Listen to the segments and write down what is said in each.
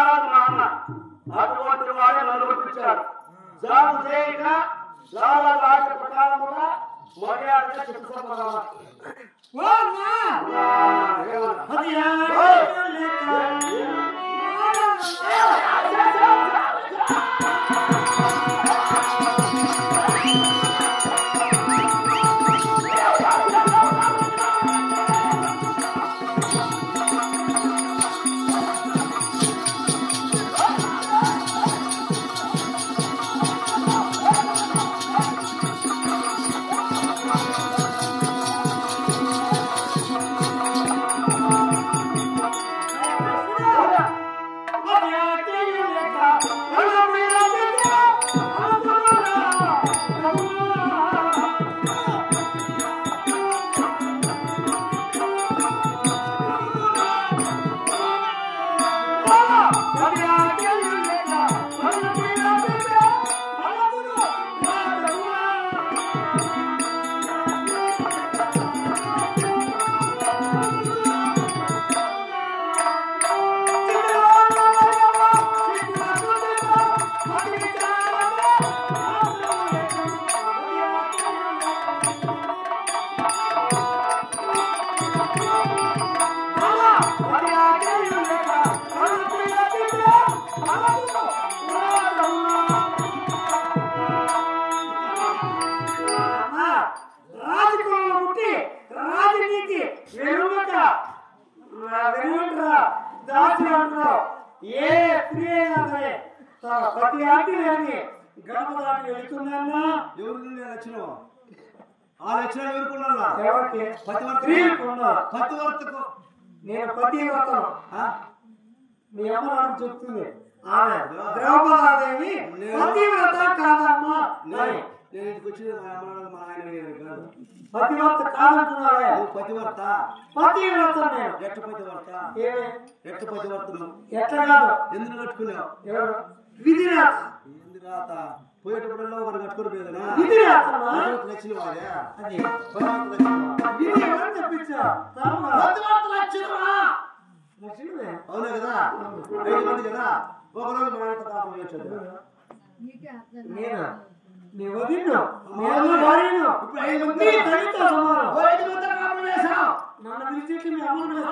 మహారాజు మా అన్న అటువంటి వాడే నన్ను పంపించాడు. జాబు చేయక లారాజు ఆజ్ఞ ప్రకారముగా మర్యాదగా చెప్పుకోమన్నా. నేను పతివ్రతను మీ అమ్మ నాకు చెప్తుంది. ఆమె ద్రౌపదాదేవి పతివ్రత కాదమ్మా. నేను వచ్చిన మా ఆయన పతివ్రత కాదంటున్నాడే. పతివ్రత పతివ్రత నేను ఎట్ట పతివ్రత ఎట్ట పతివ్రతను ఎట్లా కాదు. ఎందుకు కట్టుకున్నావు? ఎవరు? విధిరాత. విధిరాత పోయేటప్పుడల్లా ఒకటి కట్టుకుని పోయేదనా? విధిరాత నచ్చిన వాడే అది విధి ఎవరు చెప్పించా? అవునా కదా? 5 మంది కదా. ఒకరోజు మా ఇంత తాపం వచ్చాడు. నేనా నీ వదిను నేను భార్యను ఇప్పుడు 5 మంది తల్లితో సమానం. 5 మంది తాపం చేశావు. నన్ను పిలిచి మీ అమ్మను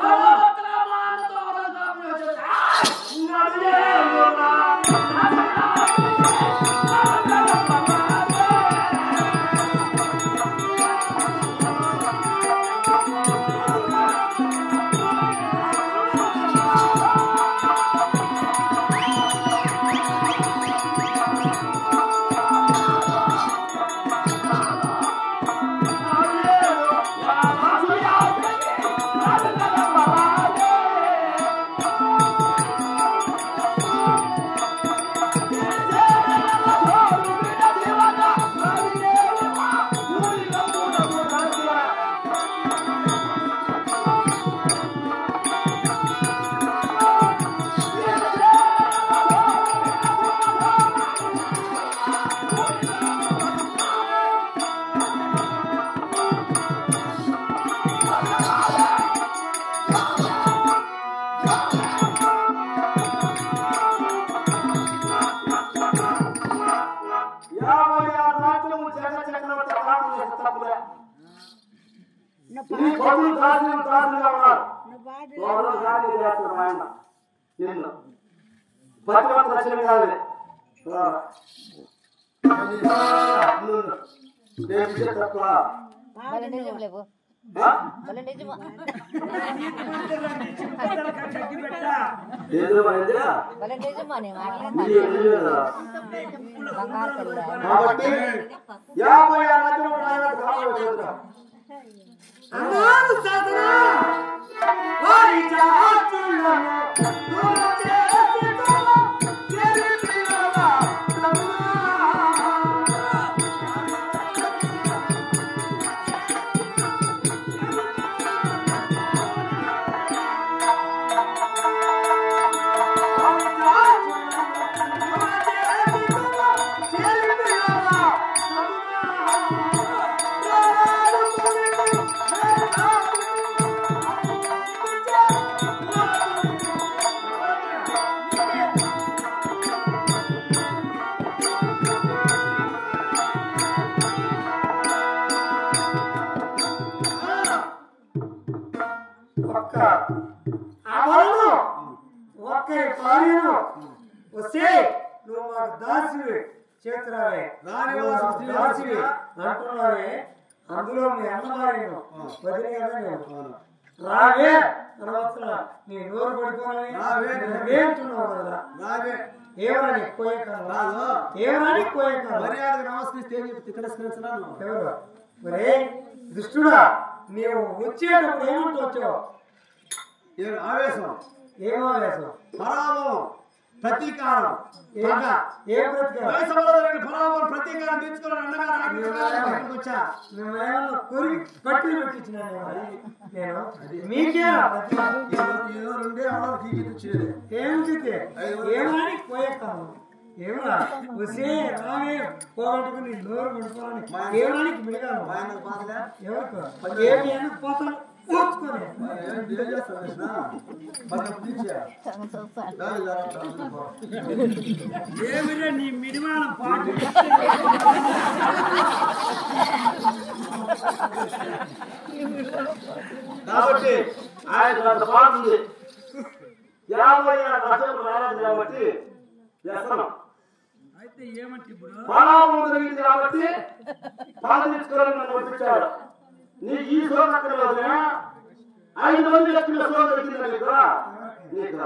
ఒక్క అమలు ఒక్కరి భార్యను వస్తే నువ్వు మాకు దాసివి చేతురావే దాసివి అంటున్నావే అందులో మీ అన్నమారేను వదిలే కదా నేను రావే అనవసరం నీ నోరు పడుకోవాలనిస్తున్నావు కదా రావే ఏమని పోయే కాదు ఏమని పోయే కాదు మర్యాద నమస్కరిస్తే తిరస్కరించను ఎవరు మరే దుష్టుడా నీవు వచ్చేటప్పుడు ఏమంటూ వచ్చావు ఆవేశం ఏం ఆవేశం పరాభవం ప్రతీకారం ఏం ప్రతీకారం ప్రతీకారం తీర్చుకోవాలని వచ్చా కోరి పట్టి పెట్టించిన నేను మీకే ఏమని పోయే కాదు ఏమన్నా వసే రావే పోగొట్టుకుని నోరు పడుకోవాలని ఏమడానికి మిగతాను ఎవరికి ఏమి అని పోతాను ఏమిరా నీ మిడిమాన పాట కాబట్టి ఆయన అంత బాగుంది 56 లక్షలు రాలేదు కాబట్టి వ్యసనం అయితే ఏమంటే ఇప్పుడు పరాభం జరిగింది కాబట్టి బాధ తీసుకోవాలని నన్ను పంపించాడు నీకు ఈ సోదరు అక్కర్లేదు 5 మంది వ్యక్తుల సోదరు వచ్చిందా నీకు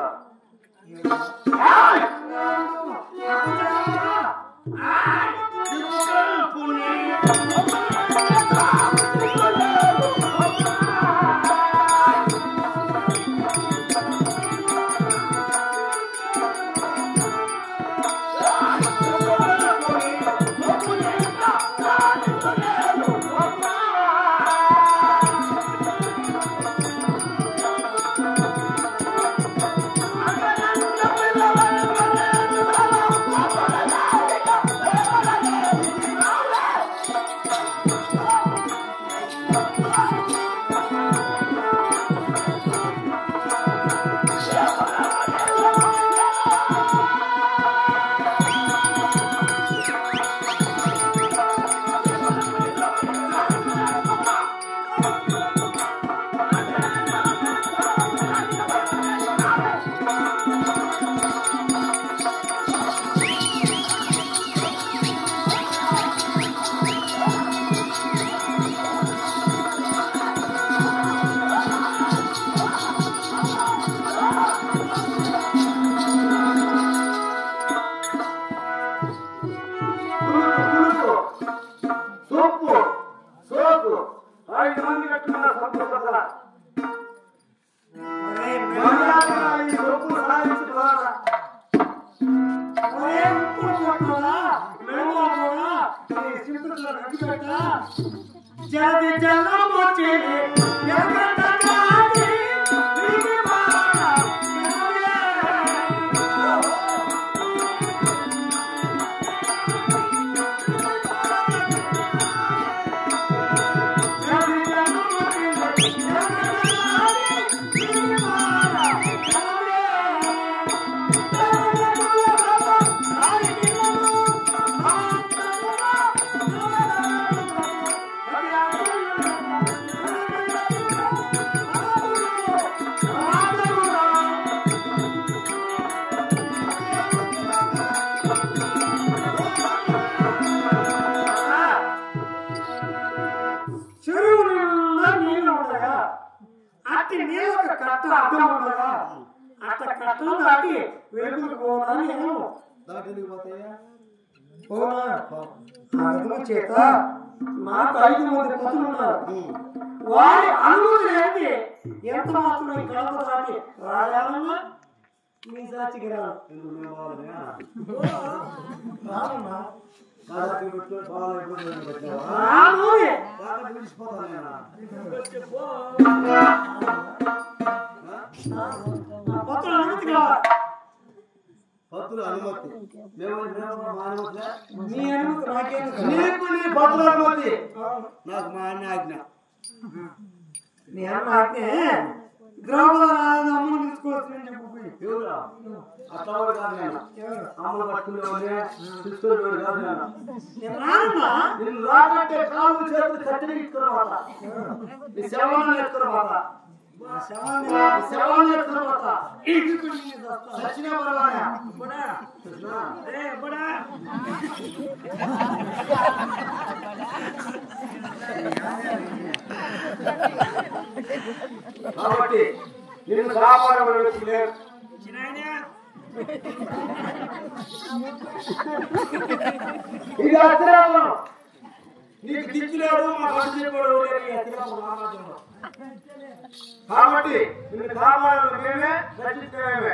చేత నాకు 5 మంది పతులు ఉన్నారు వారి అనుమతి లేని ఎంత మాత్రం గడప దాటి రాయాలన్నా మీ సాక్షికి పత్రుల అనుమతి కావాలి పత్రుల అనుమతి మీ అనుమతి నాకేందుకు నీకు నీ పత్రుల అనుమతి నాకు మా అన్న ఆజ్ఞ నీ అన్న ఆజ్ఞ గ్రామాల అమ్మను తీసుకోవచ్చు ఎవరా అట్లా కూడా కాదు నేను అమ్మలు పట్టుకునేవాడే తీసుకునేవాడు కాదు నేను రాకంటే కాళ్ళు చేతులు కట్టెలు ఇచ్చుకున్నమాట నీ శవాలను ఎత్తుకున్నమాట శవాన్ని ఎత్తుకుపోతా. సచిన పర్వాలే కాబట్టి నిన్ను కాపాడమని వ్యక్తి లేరు. ఇది అత్యవసరం. నీకు దిక్కులేడు మా పని చెప్పాడు కాబట్టి నిన్ను కాపాడాలి మేమే, రక్షించడమే.